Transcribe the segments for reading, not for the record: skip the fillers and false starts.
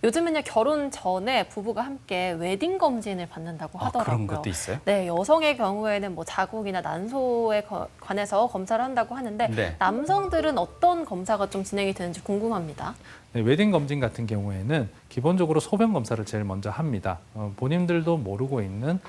요즘은요, 결혼 전에 부부가 함께 웨딩 검진을 받는다고 하더라고요. 그런 것도 있어요? 네, 여성의 경우에는 뭐 자궁이나 난소에 관해서 검사를 한다고 하는데 네. 남성들은 어떤 검사가 좀 진행이 되는지 궁금합니다. 네, 웨딩 검진 같은 경우에는 기본적으로 소변 검사를 제일 먼저 합니다. 본인들도 모르고 있는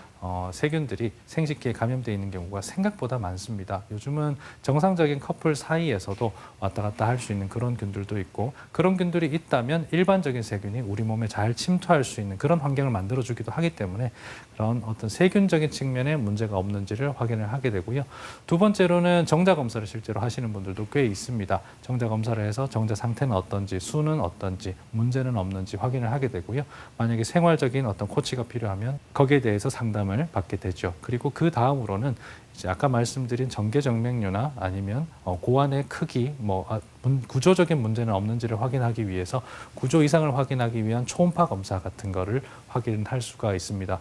세균들이 생식기에 감염되어 있는 경우가 생각보다 많습니다. 요즘은 정상적인 커플 사이에서도 왔다 갔다 할 수 있는 그런 균들도 있고, 그런 균들이 있다면 일반적인 세균이 우리 몸에 잘 침투할 수 있는 그런 환경을 만들어주기도 하기 때문에 그런 어떤 세균적인 측면에 문제가 없는지를 확인을 하게 되고요. 두 번째로는 정자 검사를 실제로 하시는 분들도 꽤 있습니다. 정자 검사를 해서 정자 상태는 어떤지, 수는 어떤지, 문제는 없는지 확인을 하게 되고요. 만약에 생활적인 어떤 코치가 필요하면 거기에 대해서 상담을 받게 되죠. 그리고 그 다음으로는 이제 아까 말씀드린 정계정맥류나 아니면 고환의 크기, 구조적인 문제는 없는지를 확인하기 위해서 구조 이상을 확인하기 위한 초음파 검사 같은 거를 확인할 수가 있습니다.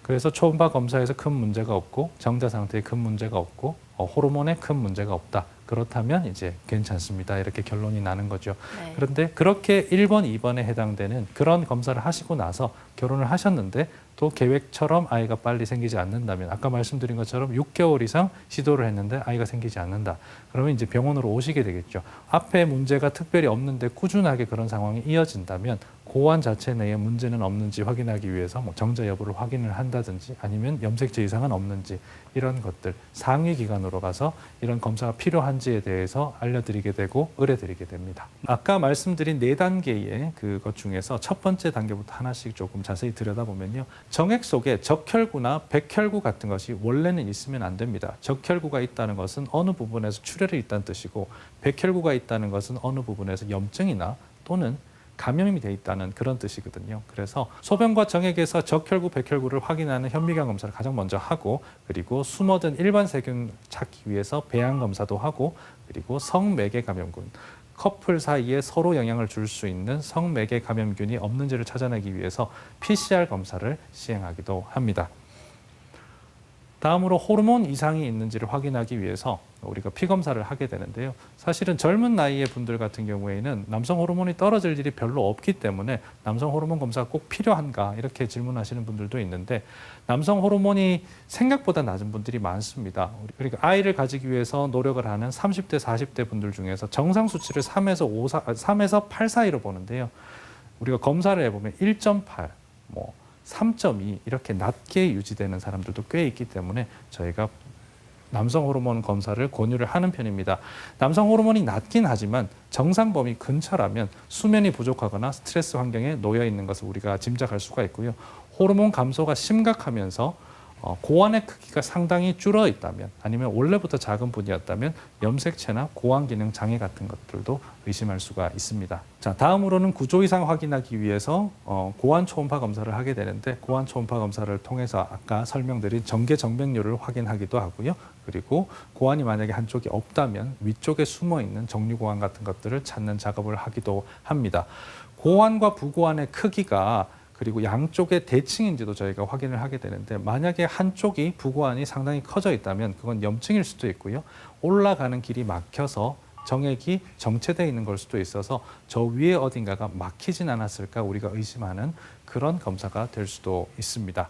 그래서 초음파 검사에서 큰 문제가 없고 정자 상태에 큰 문제가 없고 호르몬에 큰 문제가 없다. 그렇다면 이제 괜찮습니다. 이렇게 결론이 나는 거죠. 네. 그런데 그렇게 1번, 2번에 해당되는 그런 검사를 하시고 나서 결혼을 하셨는데 또 계획처럼 아이가 빨리 생기지 않는다면 아까 말씀드린 것처럼 6개월 이상 시도를 했는데 아이가 생기지 않는다. 그러면 이제 병원으로 오시게 되겠죠. 앞에 문제가 특별히 없는데 꾸준하게 그런 상황이 이어진다면 고환 자체 내에 문제는 없는지 확인하기 위해서 정자 여부를 확인을 한다든지 아니면 염색체 이상은 없는지 이런 것들 상위 기관으로 가서 이런 검사가 필요한지에 대해서 알려드리게 되고 의뢰드리게 됩니다. 아까 말씀드린 4단계의 그것 중에서 첫 번째 단계부터 하나씩 조금 자세히 들여다보면요. 정액 속에 적혈구나 백혈구 같은 것이 원래는 있으면 안 됩니다. 적혈구가 있다는 것은 어느 부분에서 출혈이 있다는 뜻이고 백혈구가 있다는 것은 어느 부분에서 염증이나 또는 감염이 돼 있다는 그런 뜻이거든요. 그래서 소변과 정액에서 적혈구, 백혈구를 확인하는 현미경 검사를 가장 먼저 하고 그리고 숨어든 일반 세균 찾기 위해서 배양 검사도 하고 그리고 성매개 감염균, 커플 사이에 서로 영향을 줄 수 있는 성매개 감염균이 없는지를 찾아내기 위해서 PCR 검사를 시행하기도 합니다. 다음으로 호르몬 이상이 있는지를 확인하기 위해서 우리가 피검사를 하게 되는데요. 사실은 젊은 나이의 분들 같은 경우에는 남성 호르몬이 떨어질 일이 별로 없기 때문에 남성 호르몬 검사가 꼭 필요한가 이렇게 질문하시는 분들도 있는데 남성 호르몬이 생각보다 낮은 분들이 많습니다. 그러니까 아이를 가지기 위해서 노력을 하는 30대, 40대 분들 중에서 정상 수치를 3에서 8 사이로 보는데요. 우리가 검사를 해보면 1.8, 3.2 이렇게 낮게 유지되는 사람들도 꽤 있기 때문에 저희가 남성 호르몬 검사를 권유를 하는 편입니다. 남성 호르몬이 낮긴 하지만 정상 범위 근처라면 수면이 부족하거나 스트레스 환경에 놓여 있는 것을 우리가 짐작할 수가 있고요. 호르몬 감소가 심각하면서 고환의 크기가 상당히 줄어 있다면 아니면 원래부터 작은 분이었다면 염색체나 고환 기능 장애 같은 것들도 의심할 수가 있습니다. 자, 다음으로는 구조 이상 확인하기 위해서 고환 초음파 검사를 하게 되는데 고환 초음파 검사를 통해서 아까 설명드린 정계정맥류를 확인하기도 하고요. 그리고 고환이 만약에 한쪽이 없다면 위쪽에 숨어 있는 정류고환 같은 것들을 찾는 작업을 하기도 합니다. 고환과 부고환의 크기가 그리고 양쪽의 대칭인지도 저희가 확인을 하게 되는데 만약에 한쪽이 부고환이 상당히 커져 있다면 그건 염증일 수도 있고요. 올라가는 길이 막혀서 정액이 정체되어 있는 걸 수도 있어서 저 위에 어딘가가 막히진 않았을까 우리가 의심하는 그런 검사가 될 수도 있습니다.